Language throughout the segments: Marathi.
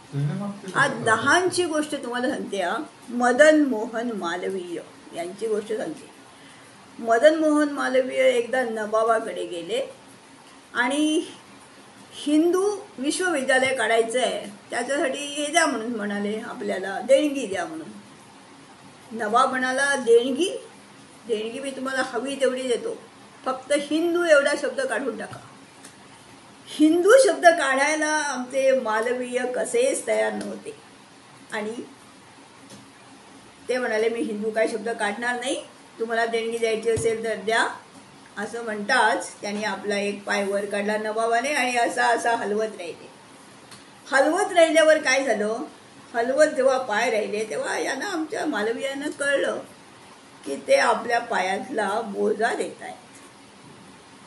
आज लहानची गोष्ट तुम्हाला सांगते. मदन मोहन मालवीय यांची गोष्ट सांगते. मदन मोहन मालवीय एकदा नवाबाकडे गेले आणि हिंदू विश्वविद्यालय काढायचं आहे, त्याच्यासाठी हे द्या म्हणून म्हणाले, आपल्याला देणगी द्या म्हणून. नवाब म्हणाला, देणगी देणगी मी तुम्हाला हवी तेवढी देतो, फक्त हिंदू एवढा शब्द काढून टाका. हिंदू शब्द काढायला आमचे मालवीय कसेच तयार नव्हते आणि ते म्हणाले, मी हिंदू काय शब्द काढणार नाही, तुम्हाला देणगी द्यायची असेल तर द्या. असं म्हणताच त्यांनी आपला एक पाय वर काढला नवाबाने आणि असा असा हलवत राहिले. हलवत राहिल्यावर काय झालं, हलवत जेव्हा पाय राहिले तेव्हा यांना, आमच्या मालवीयांना कळलं की ते आपल्या पायातला मोजा देत आहेत.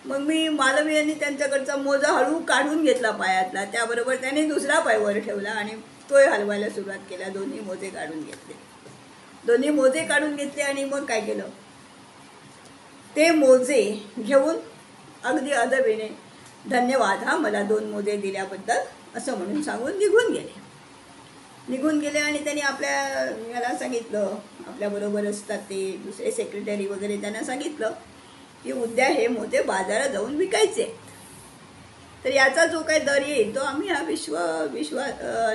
मग मी मालवीयांनी त्यांच्याकडचा मोजा हळू काढून घेतला पायातला, त्याबरोबर त्यांनी दुसरा पाय वर ठेवला आणि तोही हलवायला सुरुवात केला. दोन्ही मोजे काढून घेतले आणि मग काय केलं, ते मोजे घेऊन अगदी अदबीने, धन्यवाद हा मला 2 मोजे दिल्याबद्दल असं म्हणून सांगून निघून गेले. आणि त्यांनी आपल्या याला सांगितलं, आपल्याबरोबर असतात ते दुसरे सेक्रेटरी वगैरे, त्यांना सांगितलं की उद्या हे मोजे बाजारात जाऊन विकायचे, तर याचा जो काही दर येईल तो आम्ही ह्या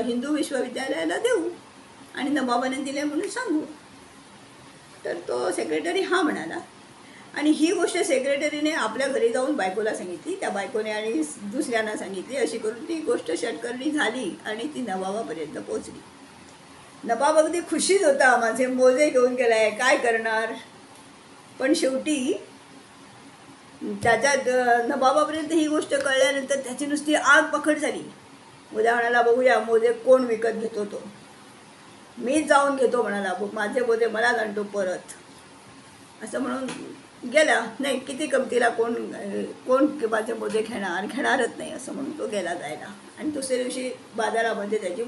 हिंदू विश्वविद्यालयाला देऊ आणि नवाबाने दिले म्हणून सांगू. तर तो सेक्रेटरी हा म्हणाला आणि ही गोष्ट सेक्रेटरीने आपल्या घरी जाऊन बायकोला सांगितली, त्या बायकोने आणि दुसऱ्यांना सांगितली. अशी करून ती गोष्ट षटकर्णी झाली आणि ती नवाबापर्यंत पोचली. नवाब अगदी खुशीत होता, माझे मोजे घेऊन गेलाय, काय करणार. पण शेवटी त्याच्या नवाबापर्यंत ही गोष्ट कळल्यानंतर त्याची नुसती आग पखड झाली. उद्या म्हणाला, बघूया मोजे कोण विकत घेतो, तो मीच जाऊन घेतो म्हणाला, माझे मोजे मलाच आणतो परत, असं म्हणून गेला. नाही, किती कमतीला कोण माझे मोजे घेणारच नाही असं म्हणून तो गेला जायला. आणि दुसऱ्या दिवशी बाजारामध्ये त्याची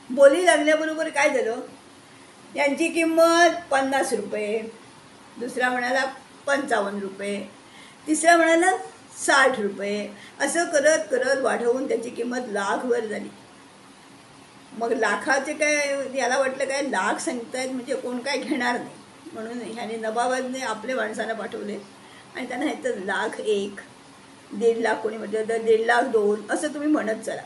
बोली लागल्याबरोबर काय झालं, यांची किंमत 50 रुपये, दुसरा म्हणाला 55 रुपये, तिसरा म्हणाला 60 रुपये, असं करत करत वाढवून त्याची किंमत लाखवर झाली. मग लाखाचे काय, याला वाटलं काय लाख सांगतायत म्हणजे कोण काय घेणार नाही, म्हणून ह्याने नवाबाने आपले माणसांना पाठवले आणि त्यांना हे तर 1,00,001, 1,50,000 कोणी म्हटलं तर 1,50,002 असं तुम्ही म्हणत चला.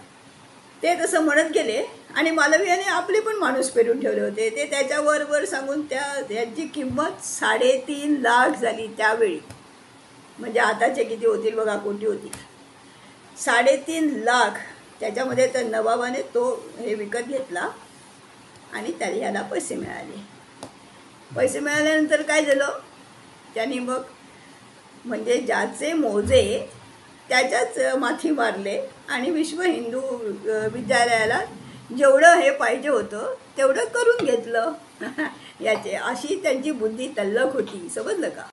ते तसं म्हणत गेले आणि मालवीयाने आपले पण माणूस पेरून ठेवले होते, ते त्याच्यावर वर सांगून त्याची किंमत 3.5 लाख झाली त्यावेळी. म्हणजे आताचे किती होतील बघा, कोटी होतील. 3.5 लाख त्याच्यामध्ये तर नवाबाने तो हे विकत घेतला आणि त्याला याला पैसे मिळाले. पैसे मिळाल्यानंतर काय झालं, त्यांनी मग म्हणजे ज्याचे मोजे त्याच्याच माथी मारले आणि विश्व हिंदू विद्यालयाला जेवढं हे पाहिजे होतं तेवढं करून घेतलं. याचे अशी त्यांची बुद्धी तल्लख होती, समजलं का.